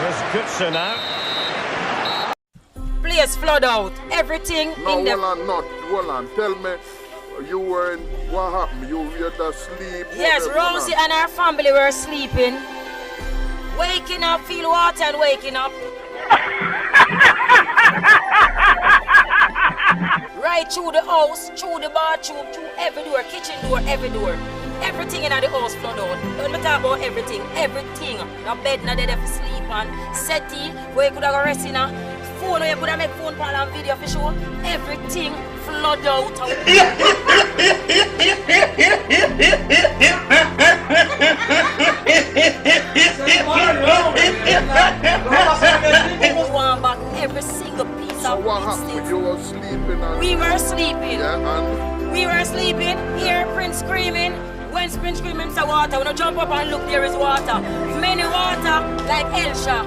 Here's Goodson now. Place flood out. Everything no, in the... Hold on. Tell me, you were in... What happened? You were asleep? Yes, Rosie and her family were sleeping. Waking up, feel water and waking up. Right through the house, through the bathroom, through every door, kitchen door, every door. Everything in the house flood out. Don't me talk about everything. Everything. No bed, no dead for sleep on. Settee, where you could have go rest in a phone, where you could have make phone call and video for sure. Everything flood out. Want back every single piece so of what happened? You were sleeping and... We were sleeping. Yeah, and... We were sleeping, hear Prince screaming. When Prince screaming, say water. When I jump up and look, there is water. Many water, like Elsha.